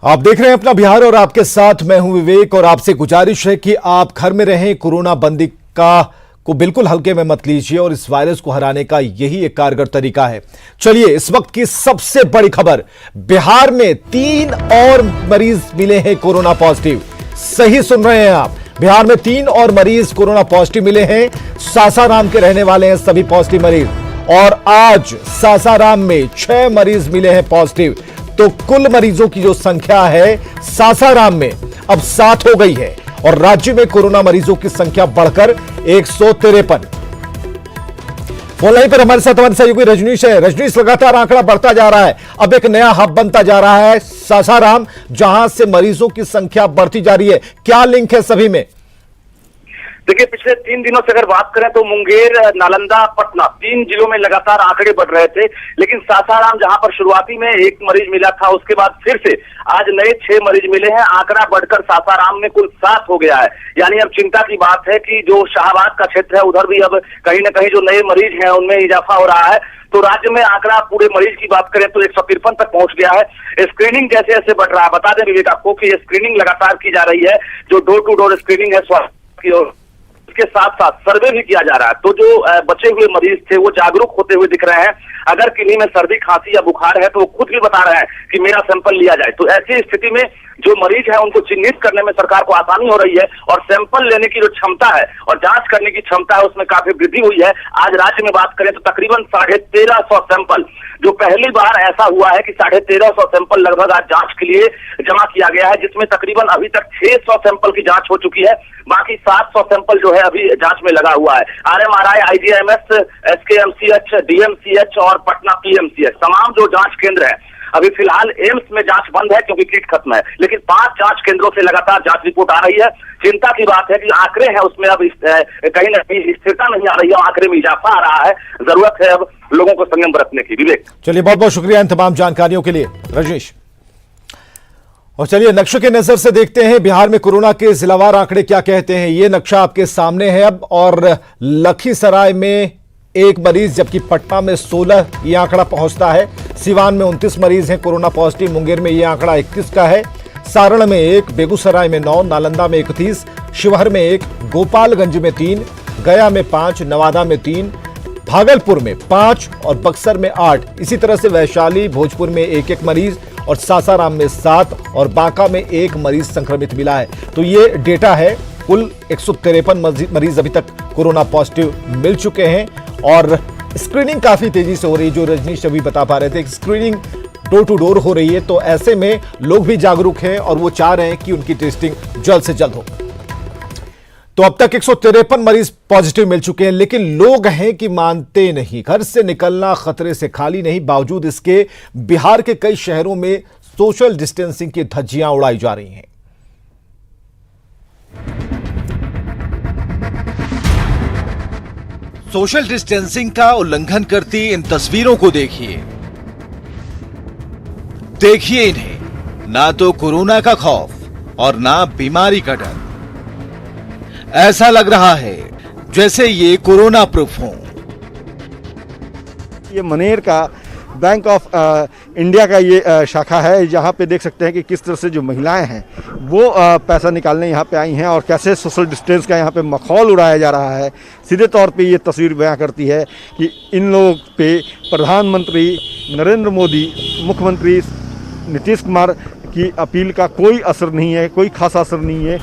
आप देख रहे हैं अपना बिहार और आपके साथ मैं हूं विवेक और आपसे गुजारिश है कि आप घर में रहें। कोरोना बंदी को बिल्कुल हल्के में मत लीजिए और इस वायरस को हराने का यही एक कारगर तरीका है। चलिए इस वक्त की सबसे बड़ी खबर, बिहार में 3 और मरीज मिले हैं कोरोना पॉजिटिव। सही सुन रहे हैं आप, बिहार में 3 और मरीज कोरोना पॉजिटिव मिले हैं। सासाराम के रहने वाले हैं सभी पॉजिटिव मरीज और आज सासाराम में 6 मरीज मिले हैं पॉजिटिव। तो कुल मरीजों की जो संख्या है सासाराम में अब 7 हो गई है और राज्य में कोरोना मरीजों की संख्या बढ़कर 153। फोन लाइन पर हमारे साथ हमारे सहयोगी रजनीश है। रजनीश, लगातार आंकड़ा बढ़ता जा रहा है, अब एक नया हब बनता जा रहा है सासाराम, जहां से मरीजों की संख्या बढ़ती जा रही है। क्या लिंक है सभी में? देखिए, पिछले 3 दिनों से अगर बात करें तो मुंगेर, नालंदा, पटना 3 जिलों में लगातार आंकड़े बढ़ रहे थे, लेकिन सासाराम जहां पर शुरुआती में 1 मरीज मिला था, उसके बाद फिर से आज नए 6 मरीज मिले हैं। आंकड़ा बढ़कर सासाराम में कुल 7 हो गया है। यानी अब चिंता की बात है कि जो शाहबाद का क्षेत्र है उधर भी अब कहीं ना कहीं जो नए मरीज हैं उनमें इजाफा हो रहा है। तो राज्य में आंकड़ा पूरे मरीज की बात करें तो 153 तक पहुंच गया है। स्क्रीनिंग जैसे जैसे बढ़ रहा है, बता दें विवेक आपको कि स्क्रीनिंग लगातार की जा रही है। जो डोर टू डोर स्क्रीनिंग है स्वास्थ्य की ओर, इसके साथ साथ सर्वे भी किया जा रहा है। तो जो बचे हुए मरीज थे वो जागरूक होते हुए दिख रहे हैं। अगर किन्हीं में सर्दी, खांसी या बुखार है तो वो खुद भी बता रहे हैं कि मेरा सैंपल लिया जाए। तो ऐसी स्थिति में जो मरीज है उनको चिन्हित करने में सरकार को आसानी हो रही है और सैंपल लेने की जो क्षमता है और जांच करने की क्षमता है उसमें काफी वृद्धि हुई है। आज राज्य में बात करें तो तकरीबन 1350 सैंपल, जो पहली बार ऐसा हुआ है कि 1350 सैंपल लगभग आज जांच के लिए जमा किया गया है, जिसमें तकरीबन अभी तक 600 सैंपल की जांच हो चुकी है। बाकी 700 सैंपल जो है अभी जांच में लगा हुआ है। RMRI, IGIMS, SKMCH, DMCH और पटना PMCH तमाम जो जांच केंद्र है, अभी फिलहाल एम्स में जांच बंद है क्योंकि किट खत्म है, लेकिन 5 जांच केंद्रों से लगातार जांच रिपोर्ट आ रही है। चिंता की बात है कि आंकड़े हैं उसमें अब कहीं ना कहीं स्थिरता नहीं आ रही है, आंकड़े में इजाफा आ रहा है। जरूरत है अब लोगों को संयम बरतने की। विवेक, चलिए बहुत बहुत शुक्रिया इन तमाम जानकारियों के लिए रजनीश। और चलिए नक्शे के नजर से देखते हैं बिहार में कोरोना के जिलावार आंकड़े क्या कहते हैं। ये नक्शा आपके सामने है अब, और लखीसराय में 1 मरीज, जबकि पटना में 16 ये आंकड़ा पहुंचता है। सिवान में 29 मरीज हैं कोरोना पॉजिटिव, मुंगेर में ये आंकड़ा 21 का है, सारण में 1, बेगूसराय में 9, नालंदा में 31, शिवहर में 1, गोपालगंज में 3, गया में 5, नवादा में 3, भागलपुर में 5 और बक्सर में 8। इसी तरह से वैशाली, भोजपुर में 1-1 मरीज और सासाराम में 7 और बांका में 1 मरीज संक्रमित मिला है। तो ये डेटा है। कुल 153 मरीज अभी तक कोरोना पॉजिटिव मिल चुके हैं और स्क्रीनिंग काफी तेजी से हो रही है। जो रजनीश अभी बता पा रहे थे, स्क्रीनिंग डोर टू डोर हो रही है, तो ऐसे में लोग भी जागरूक हैं और वो चाह रहे हैं कि उनकी टेस्टिंग जल्द से जल्द हो। तो अब तक 153 मरीज पॉजिटिव मिल चुके हैं, लेकिन लोग हैं कि मानते नहीं। घर से निकलना खतरे से खाली नहीं, बावजूद इसके बिहार के कई शहरों में सोशल डिस्टेंसिंग की धज्जियां उड़ाई जा रही हैं। सोशल डिस्टेंसिंग का उल्लंघन करती इन तस्वीरों को देखिए। देखिए इन्हें, ना तो कोरोना का खौफ और ना बीमारी का डर। ऐसा लग रहा है जैसे ये कोरोना प्रूफ हो। ये मनेर का बैंक ऑफ इंडिया का ये शाखा है, जहाँ पे देख सकते हैं कि किस तरह से जो महिलाएं हैं वो पैसा निकालने यहाँ पे आई हैं और कैसे सोशल डिस्टेंस का यहाँ पे मखौल उड़ाया जा रहा है। सीधे तौर पे ये तस्वीर बयां करती है कि इन लोग पे प्रधानमंत्री नरेंद्र मोदी, मुख्यमंत्री नीतीश कुमार की अपील का कोई असर नहीं है, कोई खासा असर नहीं है।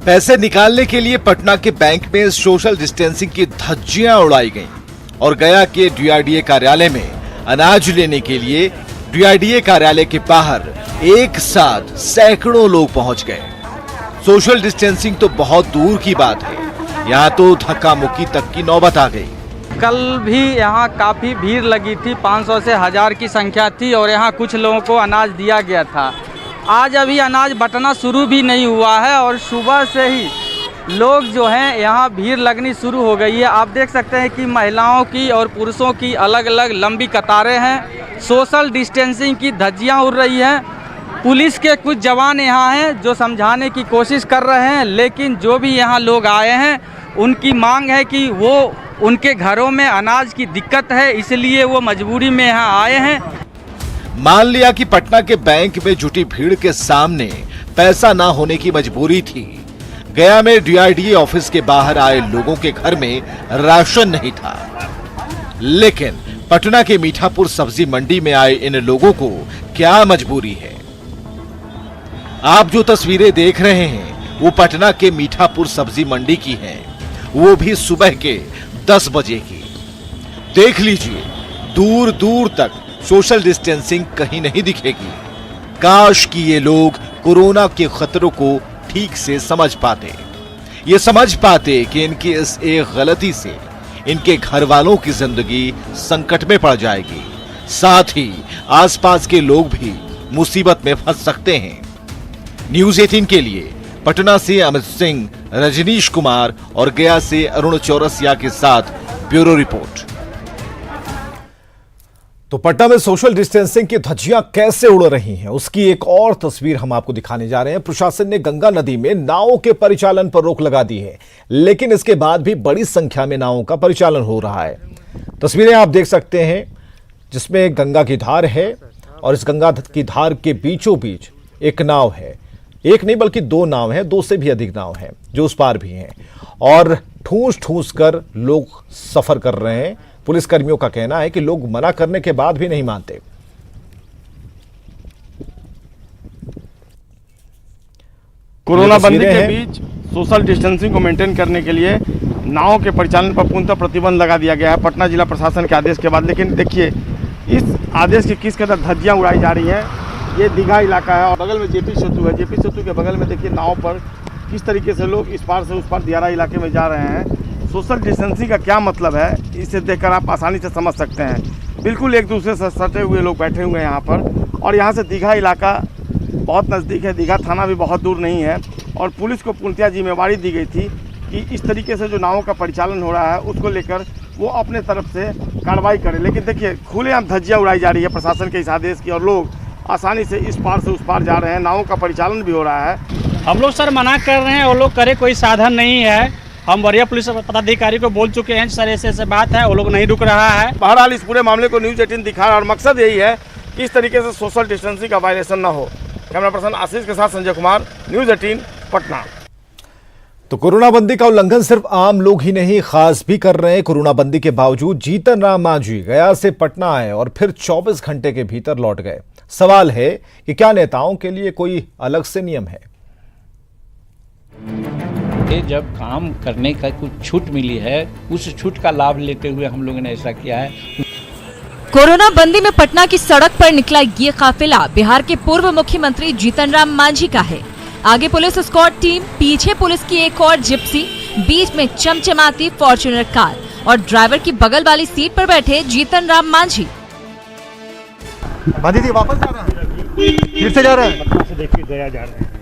पैसे निकालने के लिए पटना के बैंक में सोशल डिस्टेंसिंग की धज्जियां उड़ाई गईं और गया के DRDA कार्यालय में अनाज लेने के लिए DRDA कार्यालय के बाहर एक साथ सैकड़ों लोग पहुंच गए। सोशल डिस्टेंसिंग तो बहुत दूर की बात है, यहाँ तो धक्का मुक्की तक की नौबत आ गई। कल भी यहाँ काफ़ी भीड़ लगी थी, 500 से 1000 की संख्या थी और यहाँ कुछ लोगों को अनाज दिया गया था। आज अभी अनाज बंटना शुरू भी नहीं हुआ है और सुबह से ही लोग जो हैं यहाँ भीड़ लगनी शुरू हो गई है। आप देख सकते हैं कि महिलाओं की और पुरुषों की अलग अलग लंबी कतारें हैं। सोशल डिस्टेंसिंग की धज्जियाँ उड़ रही हैं। पुलिस के कुछ जवान यहाँ हैं जो समझाने की कोशिश कर रहे हैं, लेकिन जो भी यहाँ लोग आए हैं उनकी मांग है कि वो उनके घरों में अनाज की दिक्कत है, इसलिए वो मजबूरी में यहाँ आए हैं। मान लिया कि पटना के बैंक में जुटी भीड़ के सामने पैसा ना होने की मजबूरी थी। गया में डीआरडीए ऑफिस के बाहर आए लोगों के घर में राशन नहीं था, लेकिन पटना के मीठापुर सब्जी मंडी में आए इन लोगों को क्या मजबूरी है? आप जो तस्वीरें देख रहे हैं वो पटना के मीठापुर सब्जी मंडी की हैं, वो भी सुबह के 10 बजे की। देख लीजिए, दूर दूर तक सोशल डिस्टेंसिंग कहीं नहीं दिखेगी। काश कि ये लोग कोरोना के खतरों को ठीक से समझ पाते, ये समझ पाते कि इनकी इस एक गलती से इनके घर वालों की जिंदगी संकट में पड़ जाएगी, साथ ही आसपास के लोग भी मुसीबत में फंस सकते हैं। न्यूज 18 के लिए पटना से अमित सिंह, रजनीश कुमार और गया से अरुण चौरसिया के साथ ब्यूरो रिपोर्ट। तो पटना में सोशल डिस्टेंसिंग की धज्जियां कैसे उड़ रही हैं, उसकी एक और तस्वीर हम आपको दिखाने जा रहे हैं। प्रशासन ने गंगा नदी में नावों के परिचालन पर रोक लगा दी है, लेकिन इसके बाद भी बड़ी संख्या में नावों का परिचालन हो रहा है। तस्वीरें आप देख सकते हैं जिसमें गंगा की धार है और इस गंगा की धार के बीचों बीच एक नाव है। एक नहीं बल्कि 2 नाव हैं, 2 से भी अधिक नाव हैं जो उस पार भी हैं और ठूस ठूस कर लोग सफर कर रहे हैं। पुलिस कर्मियों का कहना है कि लोग मना करने के बाद भी नहीं मानते। कोरोना बंदी के बीच सोशल डिस्टेंसिंग को मेंटेन करने के लिए नावों के परिचालन पर पूर्णतः प्रतिबंध लगा दिया गया है पटना जिला प्रशासन के आदेश के बाद। लेकिन देखिए, इस आदेश की किस कदर धज्जियां उड़ाई जा रही हैं। ये दीघा इलाका है और बगल में जेपी सेतु है। जेपी सेतु के बगल में देखिए नाव पर किस तरीके से लोग इस पार से उस पार दियारा इलाके में जा रहे हैं। सोशल डिस्टेंसिंग का क्या मतलब है, इसे देखकर आप आसानी से समझ सकते हैं। बिल्कुल एक दूसरे से सटे हुए लोग बैठे हुए हैं यहाँ पर, और यहाँ से दीघा इलाका बहुत नज़दीक है, दीघा थाना भी बहुत दूर नहीं है। और पुलिस को पूर्णतः जिम्मेवारी दी गई थी कि इस तरीके से जो नावों का परिचालन हो रहा है उसको लेकर वो अपने तरफ से कार्रवाई करे। लेकिन देखिए, खुलेआम धज्जियां उड़ाई जा रही है प्रशासन के इस आदेश की, और लोग आसानी से इस पार से उस पार जा रहे हैं। नावों का परिचालन भी हो रहा है। हम लोग सर मना कर रहे हैं, वो लोग करे कोई साधन नहीं है। हम वरीय पुलिस पदाधिकारी को बोल चुके हैं सर ऐसे बात है, वो लोग नहीं रुक रहा है। बहरहाल इस पूरे मामले को न्यूज 18 दिखा रहा है और मकसद यही है कि इस तरीके से सोशल डिस्टेंसिंग का वायलेशन न हो। कैमरा पर्सन आशीष के साथ संजय कुमार, न्यूज 18 पटना। तो कोरोना बंदी का उल्लंघन सिर्फ आम लोग ही नहीं, खास भी कर रहे हैं। कोरोना बंदी के बावजूद जीतन राम मांझी गया से पटना आए और फिर 24 घंटे के भीतर लौट गए। सवाल है कि क्या नेताओं के लिए कोई अलग से नियम है? जब काम करने का कुछ छूट मिली है, उस छूट का लाभ लेते हुए हम लोगों ने ऐसा किया है। कोरोना बंदी में पटना की सड़क पर निकला ये काफिला बिहार के पूर्व मुख्यमंत्री जीतन राम मांझी का है। आगे पुलिस स्क्वाड टीम, पीछे पुलिस की एक और जिप्सी, बीच में चमचमाती फॉर्च्यूनर कार और ड्राइवर की बगल वाली सीट पर बैठे जीतन राम मांझी। दीदी वापस जा रहे हैं, फिर से जा रहे हैं, पटना से देखिए गया जा रहे हैं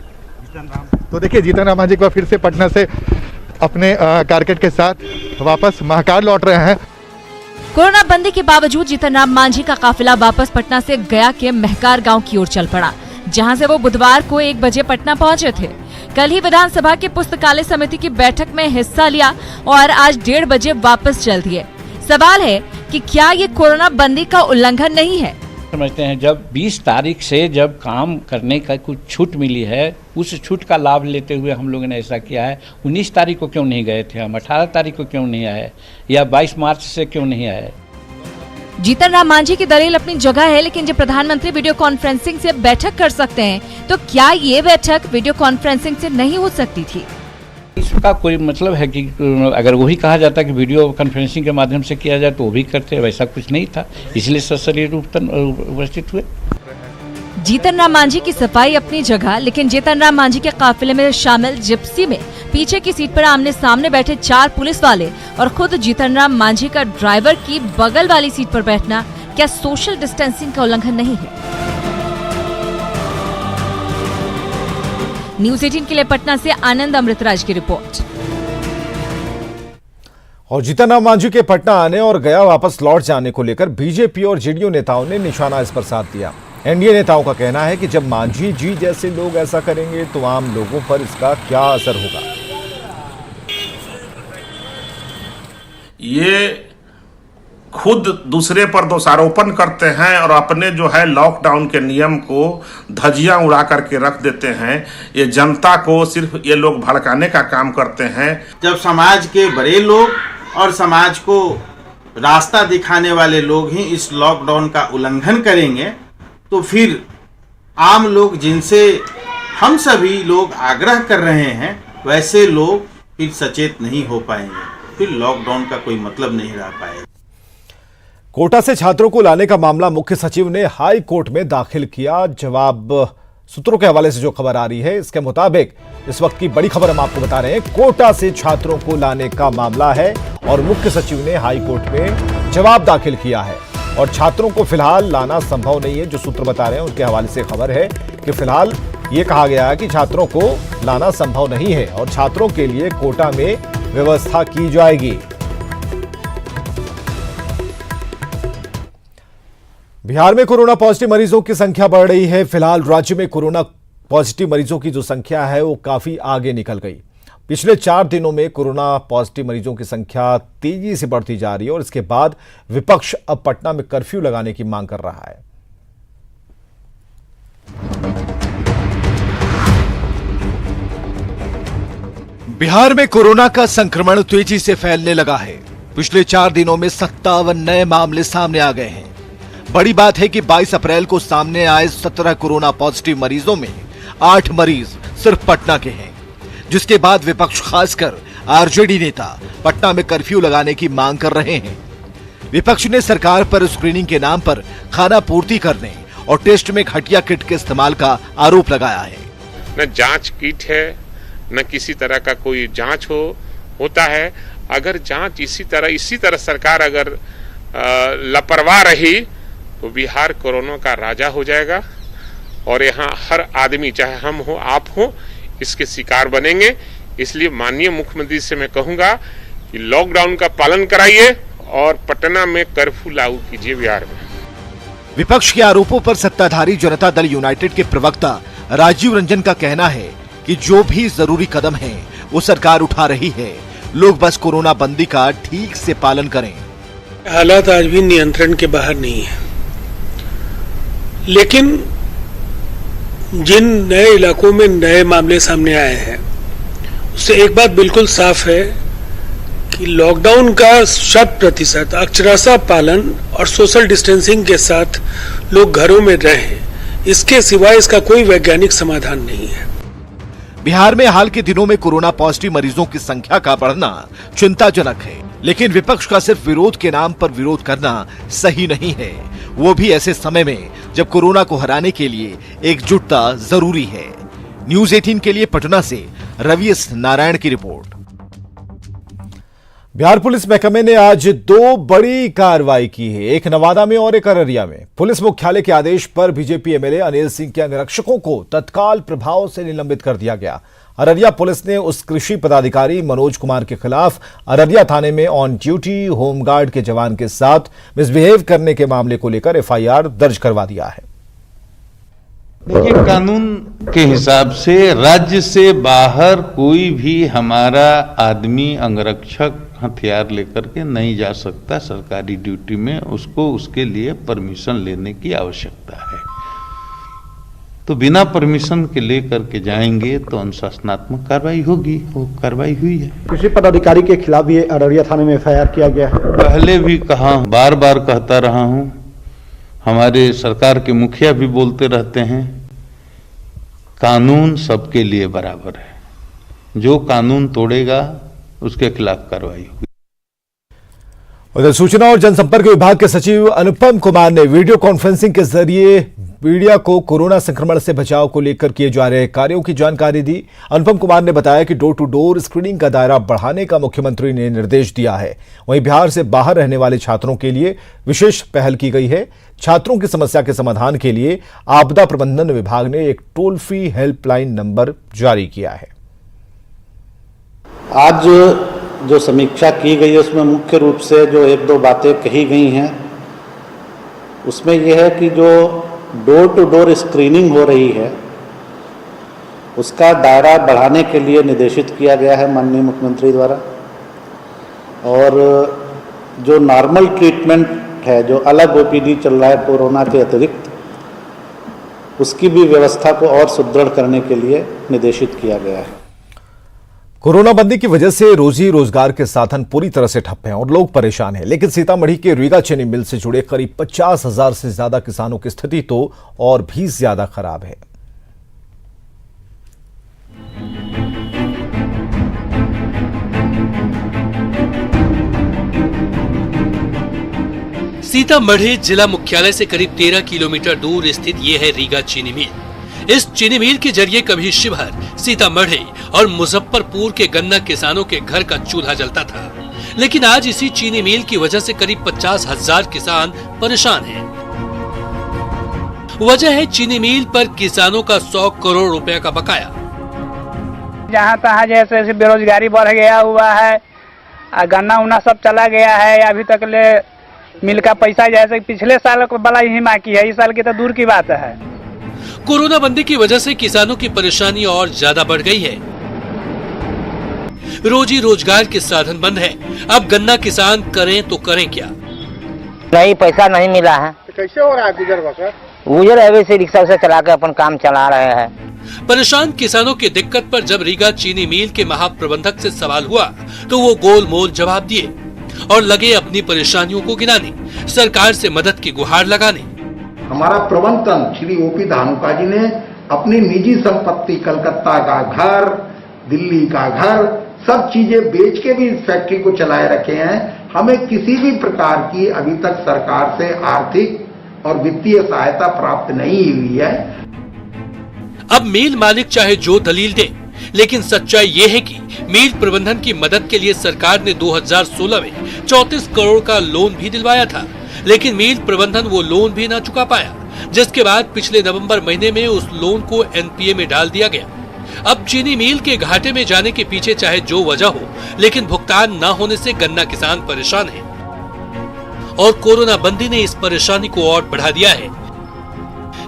जीतन राम। तो देखिए जीतन राम मांझी को फिर से पटना से अपने कारकेट के साथ वापस महाकाल लौट रहे हैं। कोरोना बंदी के बावजूद जीतन राम मांझी का काफिला वापस पटना से गया के महकार गांव की ओर चल पड़ा, जहां से वो बुधवार को 1 बजे पटना पहुंचे थे। कल ही विधानसभा के पुस्तकालय समिति की बैठक में हिस्सा लिया और आज 1:30 बजे वापस चल दिए। सवाल है कि क्या ये कोरोना बंदी का उल्लंघन नहीं है? समझते हैं जब 20 तारीख से जब काम करने का कुछ छूट मिली है, उस छूट का लाभ लेते हुए हम लोगों ने ऐसा किया है। 19 तारीख को क्यों नहीं गए थे हम, 18 तारीख को क्यों नहीं आए, या 22 मार्च से क्यों नहीं आए? जीतन राम मांझी की दलील अपनी जगह है, लेकिन जब प्रधानमंत्री वीडियो कॉन्फ्रेंसिंग से बैठक कर सकते हैं, तो क्या ये बैठक वीडियो कॉन्फ्रेंसिंग से नहीं हो सकती थी? इसका कोई मतलब है कि अगर वही कहा जाता कि वीडियो कॉन्फ्रेंसिंग के माध्यम से किया जाए तो वो भी करते, वैसा कुछ नहीं था, इसलिए सशरीर रूप उपस्थित हुए। जीतन राम मांझी की सफाई अपनी जगह, लेकिन जीतन राम मांझी के काफिले में शामिल जिप्सी में पीछे की सीट पर आमने सामने बैठे 4 पुलिस वाले और खुद जीतन राम मांझी का ड्राइवर की बगल वाली सीट पर बैठना क्या सोशल डिस्टेंसिंग का उल्लंघन नहीं है? न्यूज 18 के लिए पटना से आनंद अमृतराज की रिपोर्ट। और जीतन राम मांझी के पटना आने और गया वापस लौट जाने को लेकर बीजेपी और जेडीयू नेताओं ने निशाना इस पर साध दिया। एनडीए नेताओं का कहना है कि जब मांझी जी जैसे लोग ऐसा करेंगे तो आम लोगों पर इसका क्या असर होगा। ये खुद दूसरे पर दोषारोपण करते हैं और अपने जो है लॉकडाउन के नियम को धज्जियां उड़ा करके रख देते हैं। ये जनता को सिर्फ ये लोग भड़काने का काम करते हैं। जब समाज के बड़े लोग और समाज को रास्ता दिखाने वाले लोग ही इस लॉकडाउन का उल्लंघन करेंगे तो फिर आम लोग, जिनसे हम सभी लोग आग्रह कर रहे हैं, वैसे लोग फिर सचेत नहीं हो पाएंगे, फिर लॉकडाउन का कोई मतलब नहीं रह पाएगा। कोटा से छात्रों को लाने का मामला मुख्य सचिव ने हाई कोर्ट में दाखिल किया। जवाब सूत्रों के हवाले से जो खबर आ रही है, इसके मुताबिक इस वक्त की बड़ी खबर हम आपको बता रहे हैं। कोटा से छात्रों को लाने का मामला है और मुख्य सचिव ने हाई कोर्ट में जवाब दाखिल किया है और छात्रों को फिलहाल लाना संभव नहीं है। जो सूत्र बता रहे हैं उनके हवाले से खबर है कि फिलहाल ये कहा गया है कि छात्रों को लाना संभव नहीं है और छात्रों के लिए कोटा में व्यवस्था की जाएगी। बिहार में कोरोना पॉजिटिव मरीजों की संख्या बढ़ रही है। फिलहाल राज्य में कोरोना पॉजिटिव मरीजों की जो संख्या है वो काफी आगे निकल गई। पिछले 4 दिनों में कोरोना पॉजिटिव मरीजों की संख्या तेजी से बढ़ती जा रही है और इसके बाद विपक्ष अब पटना में कर्फ्यू लगाने की मांग कर रहा है। बिहार में कोरोना का संक्रमण तेजी से फैलने लगा है। पिछले 4 दिनों में 57 नए मामले सामने आ गए हैं। बड़ी बात है कि 22 अप्रैल को सामने आए 17 कोरोना पॉजिटिव मरीजों में 8 मरीज सिर्फ पटना के हैं, जिसके बाद विपक्ष खासकर आरजेडी नेता पटना में कर्फ्यू लगाने की मांग कर रहे हैं। विपक्ष ने सरकार पर स्क्रीनिंग के नाम पर खाना पूर्ति करने और टेस्ट में घटिया किट के इस्तेमाल का आरोप लगाया है। न जांच किट है, न किसी तरह का कोई जांच होता है। अगर जांच इसी तरह सरकार अगर लापरवाह रही तो बिहार कोरोना का राजा हो जाएगा और यहाँ हर आदमी, चाहे हम हो आप हो, इसके शिकार बनेंगे। इसलिए माननीय मुख्यमंत्री से मैं कहूंगा कि लॉकडाउन का पालन कराइए और पटना में कर्फ्यू लागू कीजिए बिहार में। विपक्ष के आरोपों पर सत्ताधारी जनता दल यूनाइटेड के प्रवक्ता राजीव रंजन का कहना है कि जो भी जरूरी कदम है वो सरकार उठा रही है, लोग बस कोरोना बंदी का ठीक से पालन करें। हालात आज भी नियंत्रण के बाहर नहीं है, लेकिन जिन नए इलाकों में नए मामले सामने आए हैं उससे एक बात बिल्कुल साफ है कि लॉकडाउन का 100% अक्षरशः पालन और सोशल डिस्टेंसिंग के साथ लोग घरों में रहें, इसके सिवाय इसका कोई वैज्ञानिक समाधान नहीं है। बिहार में हाल के दिनों में कोरोना पॉजिटिव मरीजों की संख्या का बढ़ना चिंताजनक है, लेकिन विपक्ष का सिर्फ विरोध के नाम पर विरोध करना सही नहीं है, वो भी ऐसे समय में जब कोरोना को हराने के लिए एकजुटता जरूरी है। न्यूज़ 18 के लिए पटना से रवि एस नारायण की रिपोर्ट। बिहार पुलिस महकमे ने आज 2 बड़ी कार्रवाई की है, एक नवादा में और एक अररिया में। पुलिस मुख्यालय के आदेश पर बीजेपी एमएलए अनिल सिंह के निरीक्षकों को तत्काल प्रभाव से निलंबित कर दिया गया। अररिया पुलिस ने उस कृषि पदाधिकारी मनोज कुमार के खिलाफ अररिया थाने में ऑन ड्यूटी होमगार्ड के जवान के साथ मिसबिहेव करने के मामले को लेकर एफआईआर दर्ज करवा दिया है। देखिए, कानून के हिसाब से राज्य से बाहर कोई भी हमारा आदमी अंगरक्षक हथियार लेकर के नहीं जा सकता सरकारी ड्यूटी में। उसको उसके लिए परमिशन लेने की आवश्यकता है। तो बिना परमिशन के लेकर के जाएंगे तो अनुशासनात्मक कार्रवाई होगी। वो कार्रवाई हुई है। कृषि पदाधिकारी के खिलाफ भी अररिया थाने में एफआईआर किया गया है। पहले भी कहा, बार बार कहता रहा हूं, हमारे सरकार के मुखिया भी बोलते रहते हैं, कानून सबके लिए बराबर है। जो कानून तोड़ेगा उसके खिलाफ कार्रवाई होगी। उधर सूचना और जनसंपर्क विभाग के सचिव अनुपम कुमार ने वीडियो कॉन्फ्रेंसिंग के जरिए मीडिया को कोरोना संक्रमण से बचाव को लेकर किए जा रहे कार्यों की जानकारी दी। अनुपम कुमार ने बताया कि डोर टू डोर स्क्रीनिंग का दायरा बढ़ाने का मुख्यमंत्री ने निर्देश दिया है। वहीं बिहार से बाहर रहने वाले छात्रों के लिए विशेष पहल की गई है। छात्रों की समस्या के समाधान के लिए आपदा प्रबंधन विभाग ने एक टोल फ्री हेल्पलाइन नंबर जारी किया है। आज जो समीक्षा की गई है उसमें मुख्य रूप से जो 1-2 बातें कही गई हैं उसमें यह है कि जो डोर टू डोर स्क्रीनिंग हो रही है उसका दायरा बढ़ाने के लिए निर्देशित किया गया है माननीय मुख्यमंत्री द्वारा। और जो नॉर्मल ट्रीटमेंट है, जो अलग ओपीडी चल रहा है कोरोना के अतिरिक्त, उसकी भी व्यवस्था को और सुदृढ़ करने के लिए निर्देशित किया गया है। कोरोना बंदी की वजह से रोजी रोजगार के साधन पूरी तरह से ठप हैं और लोग परेशान हैं। लेकिन सीतामढ़ी के रीगा चीनी मिल से जुड़े करीब 50,000 से ज्यादा किसानों की स्थिति तो और भी ज्यादा खराब है। सीतामढ़ी जिला मुख्यालय से करीब 13 किलोमीटर दूर स्थित ये है रीगा चीनी मिल। इस चीनी मिल के जरिए कभी शिवहर, सीतामढ़ी और मुजफ्फरपुर के गन्ना किसानों के घर का चूल्हा जलता था, लेकिन आज इसी चीनी मिल की वजह से करीब 50,000 किसान परेशान हैं। वजह है चीनी मिल पर किसानों का 100 करोड़ रुपए का बकाया। जहाँ तहाँ जैसे बेरोजगारी बढ़ गया हुआ है, गन्ना उन्ना सब चला गया है। अभी तक ले मिल का पैसा जैसे पिछले साल को बड़ा ही बाकी है, इस साल की तो दूर की बात है। कोरोना बंदी की वजह से किसानों की परेशानी और ज्यादा बढ़ गई है। रोजी रोजगार के साधन बंद है। अब गन्ना किसान करें तो करें क्या? नहीं, पैसा नहीं मिला है। तो कैसे हो रहा है गुजर बसर? गुजर है वैसे रिक्शा से चला के अपन काम चला रहे हैं। परेशान किसानों की दिक्कत पर जब रीगा चीनी मिल के महाप्रबंधक से सवाल हुआ तो वो गोलमोल जवाब दिए और लगे अपनी परेशानियों को गिनाने, सरकार से मदद की गुहार लगाने। हमारा प्रबंधन श्री ओपी धानुका जी ने अपनी निजी संपत्ति, कलकत्ता का घर, दिल्ली का घर, सब चीजें बेच के भी इस फैक्ट्री को चलाए रखे हैं। हमें किसी भी प्रकार की अभी तक सरकार से आर्थिक और वित्तीय सहायता प्राप्त नहीं हुई है। अब मिल मालिक चाहे जो दलील दे, लेकिन सच्चाई ये है कि मिल प्रबंधन की मदद के लिए सरकार ने 2016 में 34 करोड़ का लोन भी दिलवाया था, लेकिन मिल प्रबंधन वो लोन भी ना चुका पाया, जिसके बाद पिछले नवंबर महीने में उस लोन को एनपीए में डाल दिया गया। अब चीनी मिल के घाटे में जाने के पीछे चाहे जो वजह हो, लेकिन भुगतान न होने से गन्ना किसान परेशान है और कोरोना बंदी ने इस परेशानी को और बढ़ा दिया है।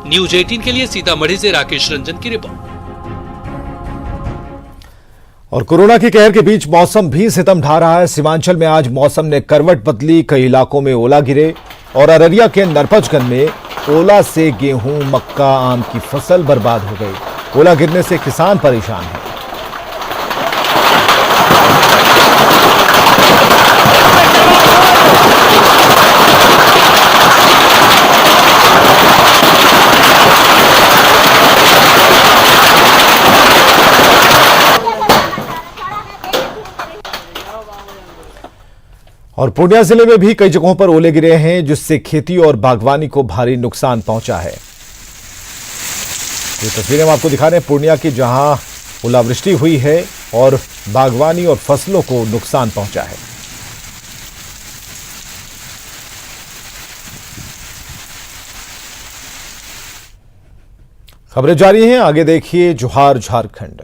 न्यूज 18 के लिए सीतामढ़ी से राकेश रंजन की रिपोर्ट। और कोरोना के कहर के बीच मौसम भी सितम ढा रहा है। सीमांचल में आज मौसम ने करवट बदली, कई इलाकों में ओला गिरे और अररिया के नरपचगंज में ओला से गेहूं, मक्का, आम की फसल बर्बाद हो गई। ओला गिरने से किसान परेशान हैं। और पूर्णिया जिले में भी कई जगहों पर ओले गिरे हैं, जिससे खेती और बागवानी को भारी नुकसान पहुंचा है। ये तस्वीरें हम आपको दिखा रहे हैं पूर्णिया की, जहां ओलावृष्टि हुई है और बागवानी और फसलों को नुकसान पहुंचा है। खबरें जारी हैं, आगे देखिए जोहार झारखंड।